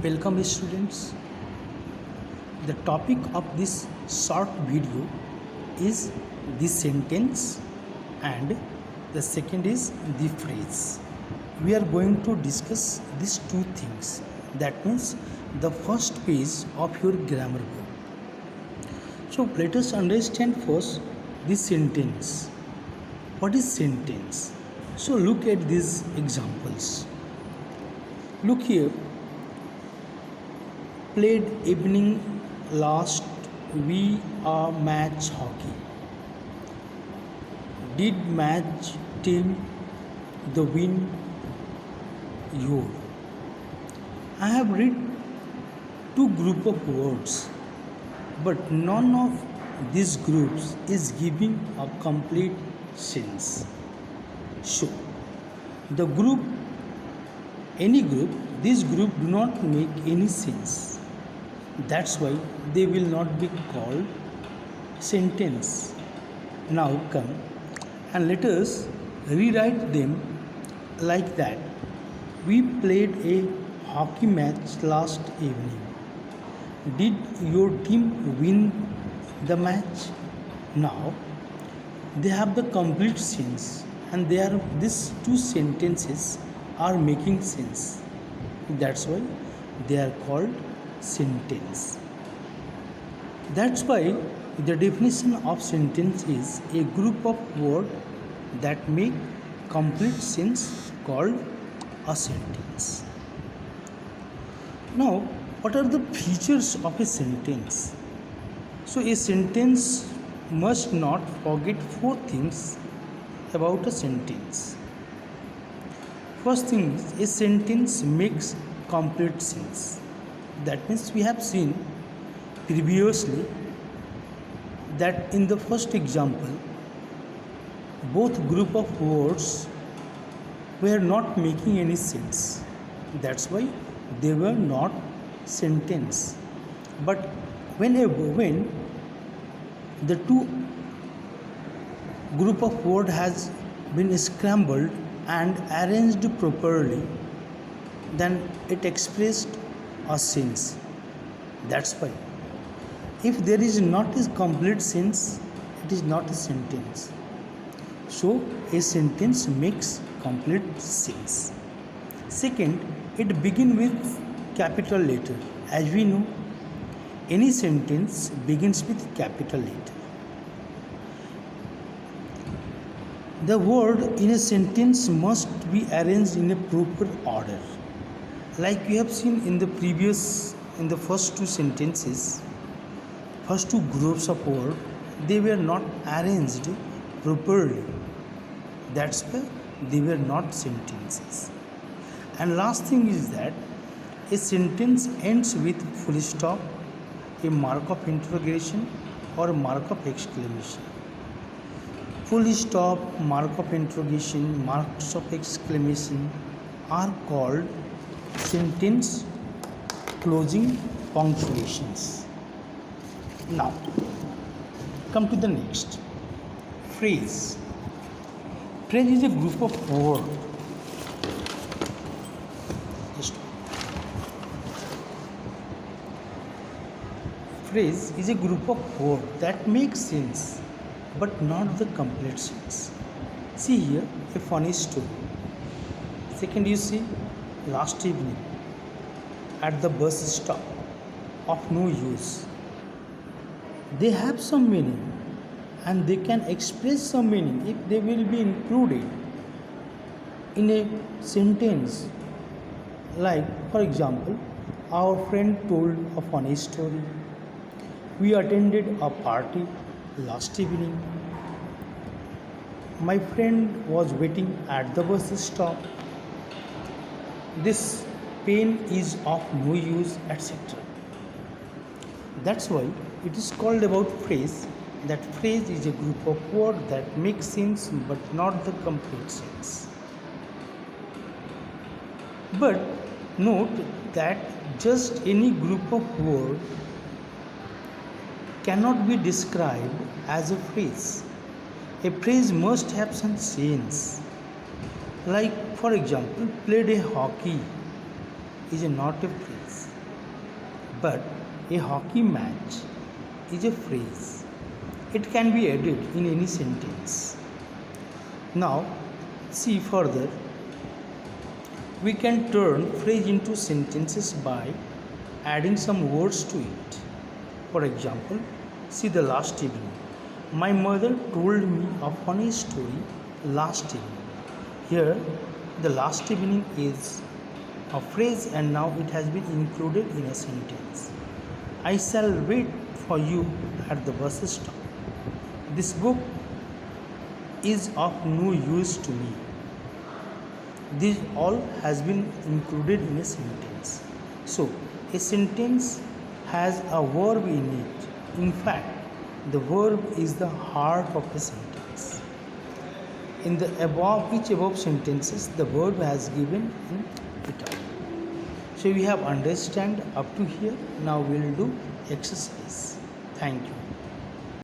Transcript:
Welcome students. The topic of this short video is the sentence and the second is the phrase. We are going to discuss these two things. That means the first page of your grammar book. So let us understand first the sentence. What is sentence? So look at these examples. Look here. Played evening last we a match hockey. Did match team the win your. I have read two group of words, but none of these groups is giving a complete sense. So the group, any group, this group do not make any sense. That's why they will not be called sentence. Now come and let us rewrite them like that. We played a hockey match last evening. Did your team win the match? Now they have the complete sense and they are these two sentences are making sense. That's why they are called sentence. That's why the definition of sentence is a group of words that make complete sense called a sentence. Now, what are the features of a sentence? So, a sentence must not forget four things about a sentence. First thing is a sentence makes complete sense. That means we have seen previously that in the first example both group of words were not making any sense. That's why they were not sentence. But when the two group of word has been scrambled and arranged properly, then it expressed a sense. That's why if there is not a complete sense, it is not a sentence. So a sentence makes complete sense. Second, it begins with capital letter. As we know, any sentence begins with capital letter. The word in a sentence must be arranged in a proper order. Like we have seen in the first two sentences, first two groups of words, they were not arranged properly. That's why they were not sentences. And last thing is that a sentence ends with full stop, a mark of interrogation or a mark of exclamation. Full stop, mark of interrogation, marks of exclamation are called sentence closing punctuations. Now, come to the next. Phrase. Phrase is a group of words. Phrase is a group of words that make sense but not the complete sense. See here a funny story. Second, you see last evening at the bus stop of no use. They have some meaning and they can express some meaning if they will be included in a sentence. Like, for example, our friend told a funny story. We attended a party last evening. My friend was waiting at the bus stop. This pen is of no use, etc. That's why it is called about phrase. That phrase is a group of words that make sense but not the complete sense. But note that just any group of words cannot be described as a phrase. A phrase must have some sense. Like, for example, played a hockey. is not a phrase, but a hockey match is a phrase. It can be added in any sentence. Now, see further. We can turn phrase into sentences by adding some words to it. For example, see the last evening. My mother told me a funny story last evening. Here, the last evening is a phrase and now it has been included in a sentence. I shall wait for you at the bus stop. This book is of no use to me. This all has been included in a sentence. So, a sentence has a verb in it. In fact, the verb is the heart of a sentence. In the above sentences, the verb has given in it out. So we have understand up to here. Now we will do exercise. Thank you.